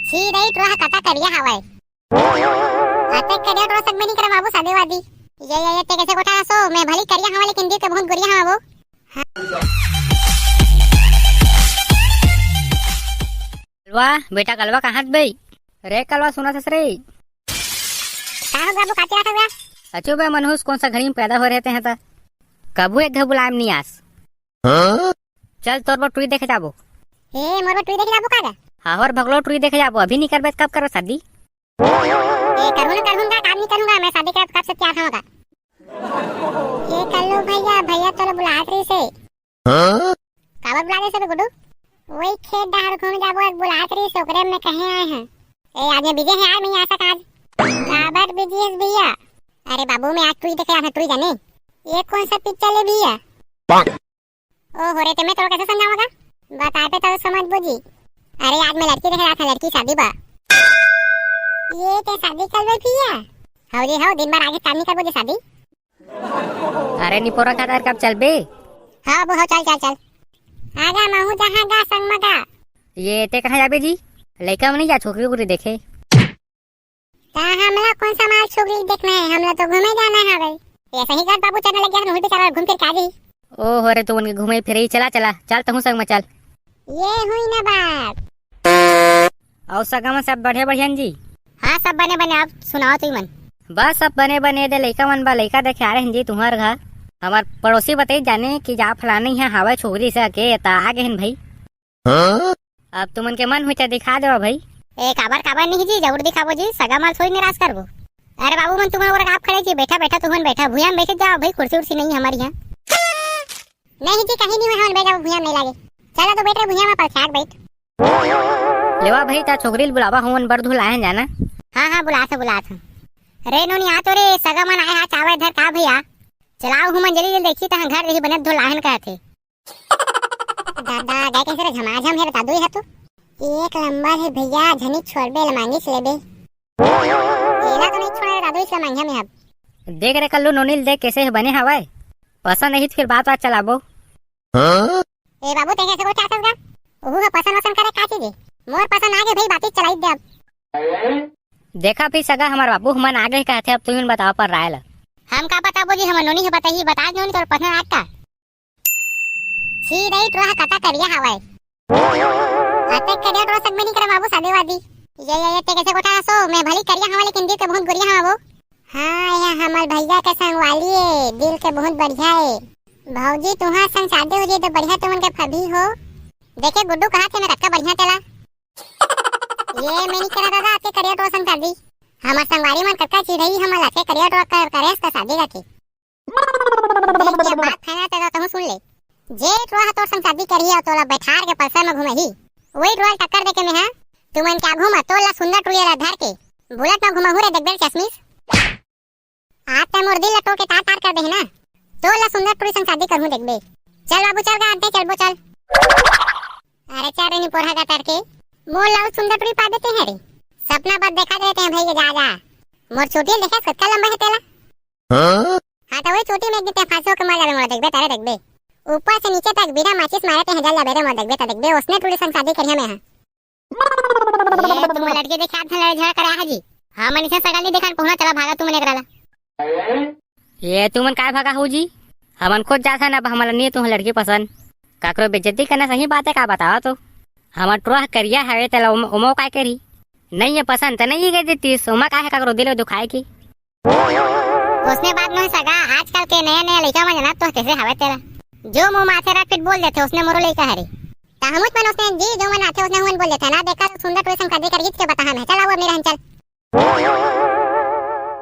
सीधे ट्रोहा कथा करिया हवाय अते करिया ट्रो सग में नहीं करे बाबू सादेवादी ये ते कैसे कोठा सो मैं भली करिया हवा लेकिन दिल के बहुत गुरिया हवा वो कलवा बेटा कलवा कहाँ बई रे कलवा सुना ससरे का हो बाबू काटे आता हुआ अचो बे मनहूस कौन सा घड़ी में पैदा हो रहते हैं ता कबू एक घर बुलाएम नहीं आस चल तोर पर टुई देखे जाबो ए मोर टुई देखे जाबो कागा हाहर भगलो टुई देखे जाबो अभी नहीं करबे कब करो शादी ए करूंगा काम नहीं करूंगा मैं शादी कब से तैयार होगा ये कर लो भैया तो बुलात रही से काबर बुला दे से गुड्डू वही खेत दाहर घूम जाबो एक बुलात रही से ओकरे में कहे आए हैं ए आज मैं बिजी है यार मैं आ सका आज काबर बिजी है भैया अरे बाबू मैं आज टुई देखे आया टुई जाने ये कौन सा पिक्चर है भैया ओ हो रे ते मैं तो कैसे समझाऊंगा बता पे तो समझ बुझी अरे आज मैं लड़की देख रहा था लड़की शादी बा ये ते शादी कर वे भैया हाउ जी हाउ दिन भर आगे काम नहीं कर बोझे शादी अरे निपोरा खातर कब चल बे हां वो चल आगा महू जहां गा संग मगा ये ते कहाँ जाबे जी लड़का में नहीं जा छोकरी को देखे ता हमला कौन सा माल छोकरी देखना है हमला तो घूमे जाना है भाई ऐसा ही कर बाबू चलने लग गया उल्टी चला घूम फिर के आ गई ओ हो रे तू उनके घूमे फिरे ही चल तहु संग में चल ये हुई ना बात और सगा में सब बढ़िया जी हां सब बने आप सुनाओ तू मन बस सब बने दे लइका मन बा लइका देखे आ रहे हैं जी तुम्हार घर हमार पड़ोसी बताई जाने कि जा फलानी है हवा छोकरी से के ता आ गए हैं भाई अब तुमन के मन हुई तो दिखा दो भाई ए काबर नहीं जी जरूर दिखाबो जी सगा माल थोड़ी निराश करबो अरे बाबू मन तुम्हारे और आप खड़े जी बैठा तुमन बैठा भुया में बैठ जाओ भाई कुर्सी उर्सी नहीं हमारी यहां नहीं जी कहीं नहीं हम बैठ जाओ भुया नहीं लागे चलो तो बैठ रहे भुया में पर छाट बैठ लेवा भाई ता छोकरी बुलावा हुन बरधु लाए जाना हां बुला था रे नोनी आ तो रे सगा मन आए हां चावे इधर का भैया चलाओ हम जल्दी देखी ता घर रही बनत धो लाहन का थे दादा गाय कैसे झमाझम है दादू है तो एक लंबा है भैया झनी छोड़बे लमांगी लेबे एला तो नहीं छोड़े दादू इस लमांगी में अब देख रे कल्लू नोनील देख कैसे बने हवाए पसंद नहीं फिर बात चलाबो ए बाबू ते कैसे को चाहतस गा ओहू का पसंद करे का चीज मोर पसंद आगे भाई बात चलाई दे अब देखा फिर सगा हमार बाबू मन आगे कहते अब तुम बताओ पर रायल हम का बताबो जी हम नोनी है बताइए बता नोनी तोर पसंद आता सीधे ट्रोहा कथा करिया हवाय अते करिया ट्रो सग में नहीं करे बाबू सादेवादी ये ते कैसे कोठा सो मैं भली करिया हवा लेकिन दिल के बहुत गुरिया हवा वो हां या हमार भैया के संग वाली है दिल के बहुत बढ़िया है भौजी तुम्हार संग शादी हो जाए तो बढ़िया तुमन के फभी हो देखे गुड्डू कहा थे मैं कक्का बढ़िया चला ये मैं नहीं करा दादा आपके करिया ट्रो संग शादी हमार संगवारी मन कक्का चिढ़ई हम लाके करिया ट्रो कर करे इसका शादी रखी ये बात खाना तेरा तुम सुन ले जे ट्रो तोर संग शादी करिए तोला बैठार के पल्सर में घुमही वही ट्रो टक्कर दे के मैं हां तुमन क्या घुमा तोला सुंदर टुलिया धर के बुलेट में घुमा हुरे देखबेल चश्मिस आप ते मोर दिल लटो के तार कर दे ना तोला सुंदर टुली संग शादी करहूं देखबे चल बाबू चल गा अड्डे चलबो चल अरे चारे नी पोरहा का करके मोर लाउ सुंदर टुली पा देते हैं रे सपना बात देखा देते हैं भाई के जा मोर छोटी देखे कत्ता लंबा है तेला हां तो वही छोटी में देते फांसो के मार जावे मोर देखबे तारे देखबे ऊपर से नीचे तक बिना माचिस मारे ते हजार लबेरे मोर देखबे उसने टुली संग शादी करिया मैं हां तुम लड़के देखे हाथ लड़े झगड़ा करे हां जी हां मनी से सगाली देखन पहुंचा चला भागा तुम ने कराला ये तुमन काय भागा हो जी हमन खुद जाथा ना हमला नहीं तुम लड़की पसंद काकरो बेइज्जती करना सही बात है का बताओ तो हमर ट्रोह करिया है तेला उमो काय करी नहीं है पसंद तो नहीं गई देती सोमा का है काकरो दिल दुखाए की उसने बात नहीं सगा आजकल के नया लड़का में जना तो कैसे हवे तेरा जो मुंह माथे रख फिट बोल देते उसने मोरो लड़का है रे ताहमुत मन उसने जी जो मन आते उसने हुन बोल देता ना देखा सुंदर टुली संग शादी करिए के बता हम चल अब मेरा हम चल